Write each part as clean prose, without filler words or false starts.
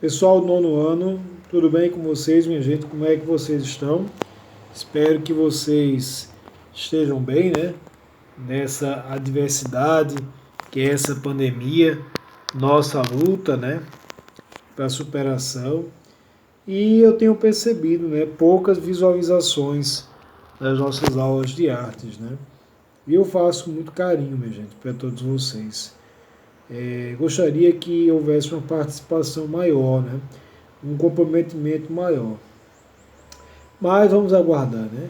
Pessoal do nono ano, tudo bem com vocês, minha gente? Como é que vocês estão? Espero que vocês estejam bem, né? Nessa adversidade que é essa pandemia, nossa luta, né? Para superação. E eu tenho percebido, né? Poucas visualizações das nossas aulas de artes, né? E eu faço com muito carinho, minha gente, para todos vocês. Gostaria que houvesse uma participação maior, né? Um comprometimento maior. Mas vamos aguardar, né?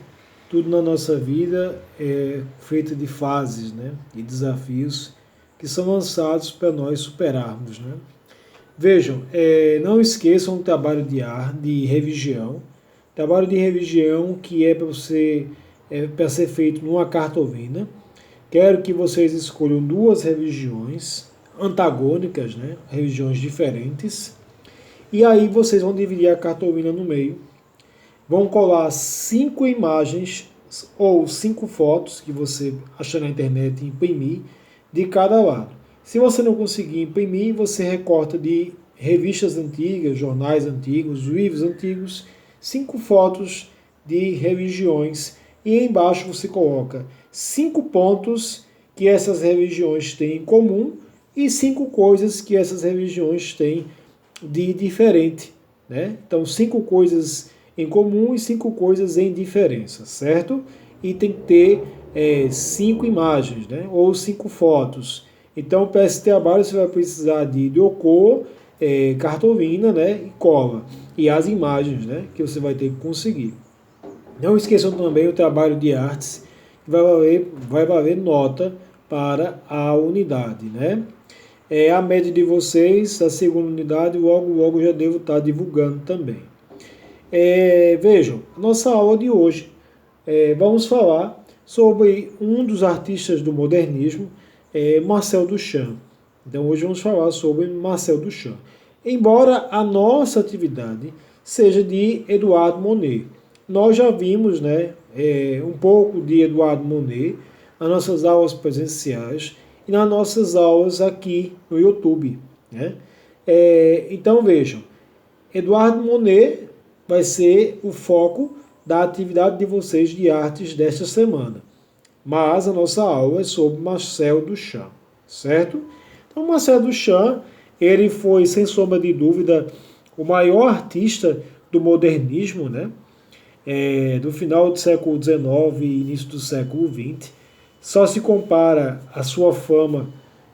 Tudo na nossa vida é feito de fases, né? E desafios que são lançados para nós superarmos, né? Vejam, não esqueçam o trabalho de revisão. Trabalho de revisão que é para para ser feito numa cartolina. Quero que vocês escolham duas revisões antagônicas, né? Revisões diferentes. E aí vocês vão dividir a cartolina no meio. Vão colar 5 imagens ou 5 fotos que você achar na internet e imprimir de cada lado. Se você não conseguir imprimir, você recorta de revistas antigas, jornais antigos, livros antigos, 5 fotos de religiões e embaixo você coloca 5 pontos que essas religiões têm em comum e 5 coisas que essas religiões têm de diferente, né? Então, 5 coisas em comum e 5 coisas em diferença, certo? E tem que ter 5 imagens, né? Ou 5 fotos. Então, para esse trabalho, você vai precisar de isopor, cartolina, né? E cola. E as imagens, né? Que você vai ter que conseguir. Não esqueçam também o trabalho de artes, que vai valer nota para a unidade, né? A média de vocês, a segunda unidade, logo já devo estar divulgando também. Vejam, nossa aula de hoje, vamos falar sobre um dos artistas do modernismo, Marcel Duchamp. Então hoje vamos falar sobre Marcel Duchamp. Embora a nossa atividade seja de Eduardo Monet, nós já vimos, né, um pouco de Eduardo Monet nas nossas aulas presenciais e nas nossas aulas aqui no YouTube, né? Então vejam, Eduardo Monet vai ser o foco da atividade de vocês de artes desta semana. Mas a nossa aula é sobre Marcel Duchamp, certo? Então, Marcel Duchamp, ele foi, sem sombra de dúvida, o maior artista do modernismo, né? Do final do século XIX e início do século XX. Só se compara a sua fama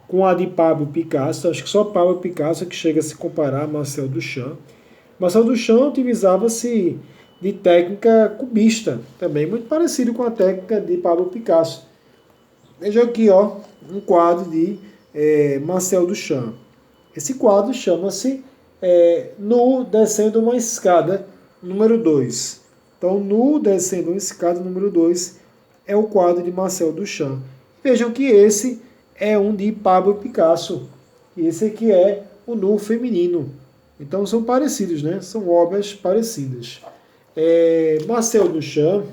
com a de Pablo Picasso. Acho que só Pablo Picasso que chega a se comparar a Marcel Duchamp. Marcel Duchamp utilizava-se de técnica cubista, também muito parecido com a técnica de Pablo Picasso. Veja aqui, ó, um quadro de Marcel Duchamp. Esse quadro chama-se Nu Descendo uma Escada, número 2. Então, Nu Descendo uma Escada, número 2, é o quadro de Marcel Duchamp. Vejam que esse é um de Pablo Picasso. E esse aqui é o Nu feminino. Então são parecidos, né? São obras parecidas. Marcel Duchamp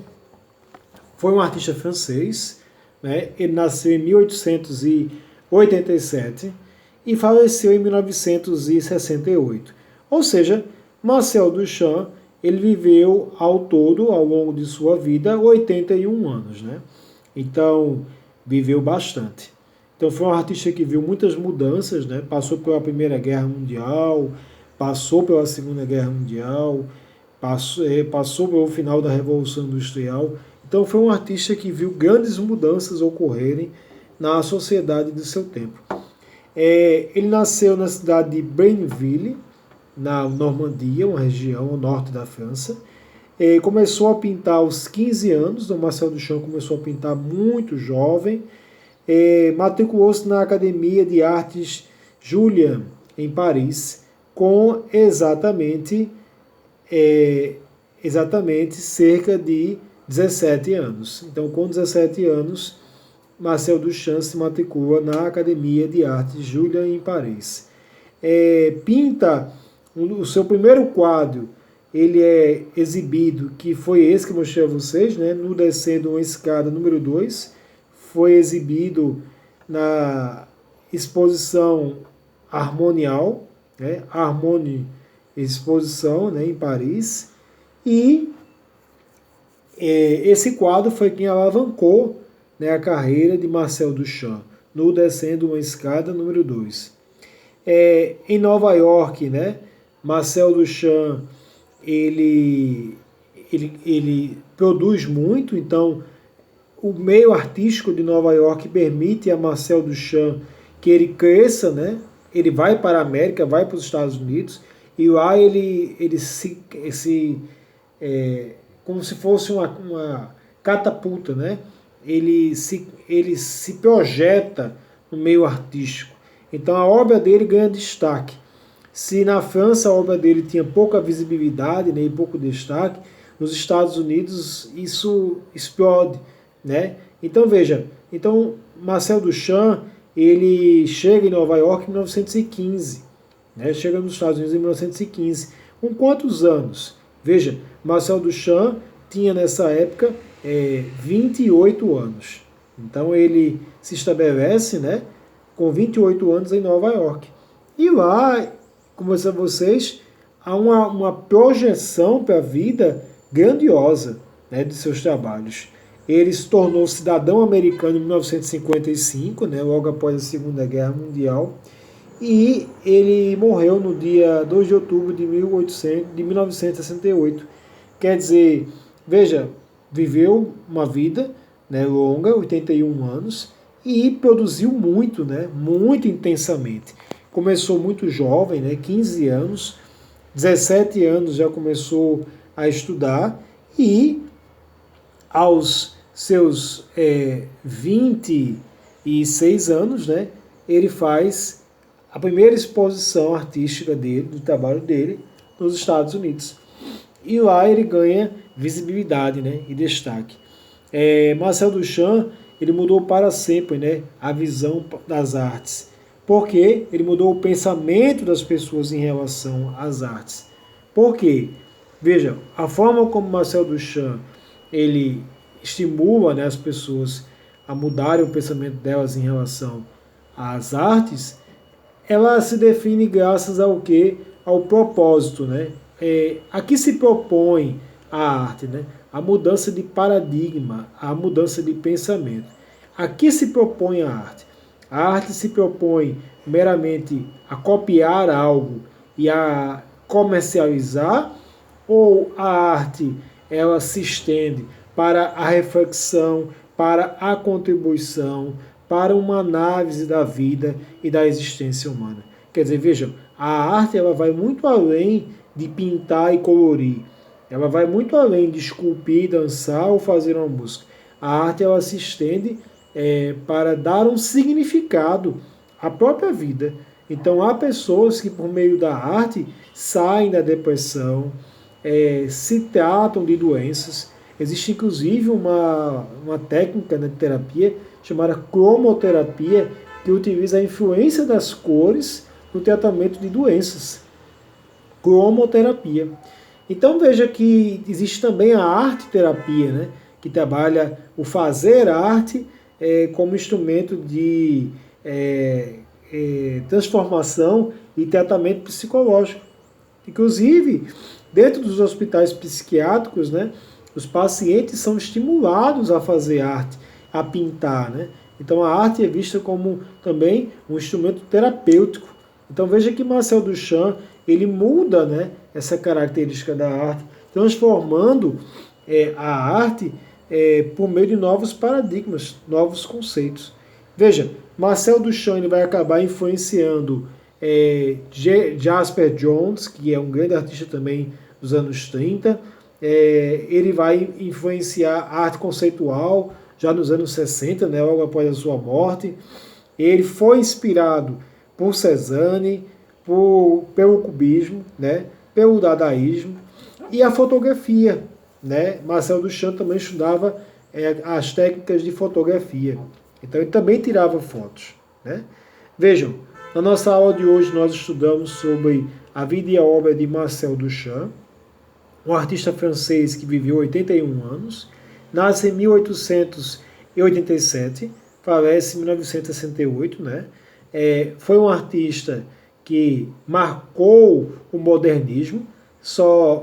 foi um artista francês, né? Ele nasceu em 1887 e faleceu em 1968. Ou seja, Marcel Duchamp ele viveu ao todo, ao longo de sua vida, 81 anos, né? Então, viveu bastante. Então, foi um artista que viu muitas mudanças, né? Passou pela Primeira Guerra Mundial, passou pela Segunda Guerra Mundial, passou pelo final da Revolução Industrial. Então, foi um artista que viu grandes mudanças ocorrerem na sociedade do seu tempo. Ele nasceu na cidade de Blainville, na Normandia, uma região ao norte da França. Começou a pintar aos 15 anos, o Marcel Duchamp começou a pintar muito jovem. Matriculou-se na Academia de Artes Julian, em Paris, com exatamente cerca de 17 anos. Então, com 17 anos, Marcel Duchamp se matricula na Academia de Artes Julian, em Paris. Pinta o seu primeiro quadro, ele é exibido, que foi esse que eu mostrei a vocês, né, no Descendo uma Escada, número 2, foi exibido na exposição Harmonial, né, Harmony exposição, né, em Paris, e esse quadro foi quem alavancou, né, a carreira de Marcel Duchamp, no Descendo uma Escada, número 2. Em Nova York, né, Marcel Duchamp, ele produz muito, então o meio artístico de Nova York permite a Marcel Duchamp que ele cresça, né? Ele vai para a América, vai para os Estados Unidos, e lá ele como se fosse uma catapulta, né? Ele se projeta no meio artístico. Então a obra dele ganha destaque. Se na França a obra dele tinha pouca visibilidade, né, e pouco destaque, nos Estados Unidos isso explode, né? Então veja, Marcel Duchamp, ele chega em Nova York em 1915, né? Chega nos Estados Unidos em 1915. Com quantos anos? Veja, Marcel Duchamp tinha nessa época 28 anos. Então ele se estabelece, né, com 28 anos em Nova York. E lá, como eu disse a vocês, há uma projeção para a vida grandiosa, né, de seus trabalhos. Ele se tornou cidadão americano em 1955, né, logo após a Segunda Guerra Mundial, e ele morreu no dia 2 de outubro de 1968. Quer dizer, veja, viveu uma vida, né, longa, 81 anos, e produziu muito, né, muito intensamente. Começou muito jovem, né, 15 anos, 17 anos já começou a estudar, e aos seus 26 anos, né, ele faz a primeira exposição artística dele, do trabalho dele, nos Estados Unidos. E lá ele ganha visibilidade, né, e destaque. Marcel Duchamp, ele mudou para sempre, né, a visão das artes, porque ele mudou o pensamento das pessoas em relação às artes. Por quê? Veja, a forma como Marcel Duchamp ele estimula, né, as pessoas a mudarem o pensamento delas em relação às artes, ela se define graças ao quê? Ao propósito, né? A que se propõe a arte, né? A mudança de paradigma, a mudança de pensamento. A que se propõe a arte? A arte se propõe meramente a copiar algo e a comercializar, ou a arte ela se estende para a reflexão, para a contribuição, para uma análise da vida e da existência humana? Quer dizer, vejam, a arte ela vai muito além de pintar e colorir. Ela vai muito além de esculpir, dançar ou fazer uma música. A arte ela se estende para dar um significado à própria vida. Então há pessoas que por meio da arte saem da depressão, se tratam de doenças. Existe inclusive uma técnica, né, de terapia chamada cromoterapia, que utiliza a influência das cores no tratamento de doenças. Cromoterapia. Então veja que existe também a arte-terapia, né, que trabalha o fazer arte como instrumento de transformação e tratamento psicológico. Inclusive, dentro dos hospitais psiquiátricos, né, os pacientes são estimulados a fazer arte, a pintar, né? Então a arte é vista como também um instrumento terapêutico. Então veja que Marcel Duchamp ele muda, né, essa característica da arte, transformando a arte por meio de novos paradigmas, novos conceitos. Veja, Marcel Duchamp ele vai acabar influenciando Jasper Johns, que é um grande artista também dos anos 30. Ele vai influenciar a arte conceitual já nos anos 60, né, logo após a sua morte. Ele foi inspirado por Cézanne, pelo cubismo, né, pelo dadaísmo e a fotografia, né? Marcel Duchamp também estudava as técnicas de fotografia. Então ele também tirava fotos, né? Vejam, na nossa aula de hoje nós estudamos sobre a vida e a obra de Marcel Duchamp, um artista francês que viveu 81 anos, nasce em 1887, falece em 1968, né? Foi um artista que marcou o modernismo.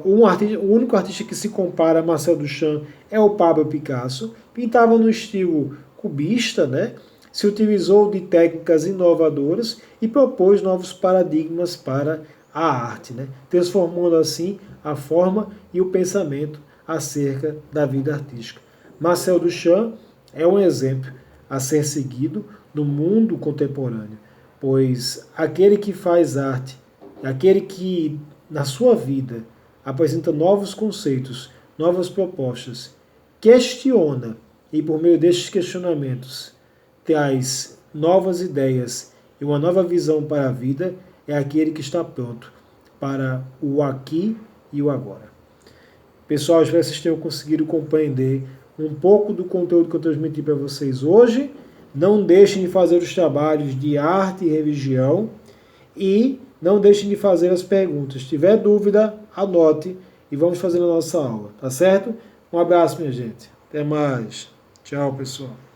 O único artista que se compara a Marcel Duchamp é o Pablo Picasso. Pintava no estilo cubista, né? Se utilizou de técnicas inovadoras e propôs novos paradigmas para a arte, né? Transformando assim a forma e o pensamento acerca da vida artística. Marcel Duchamp é um exemplo a ser seguido no mundo contemporâneo, pois aquele que faz arte, aquele que na sua vida apresenta novos conceitos, novas propostas, questiona e por meio destes questionamentos traz novas ideias e uma nova visão para a vida, é aquele que está pronto para o aqui e o agora. Pessoal, espero que vocês tenham conseguido compreender um pouco do conteúdo que eu transmiti para vocês hoje. Não deixem de fazer os trabalhos de arte e religião e não deixem de fazer as perguntas. Se tiver dúvida, anote e vamos fazer a nossa aula, tá certo? Um abraço, minha gente. Até mais. Tchau, pessoal.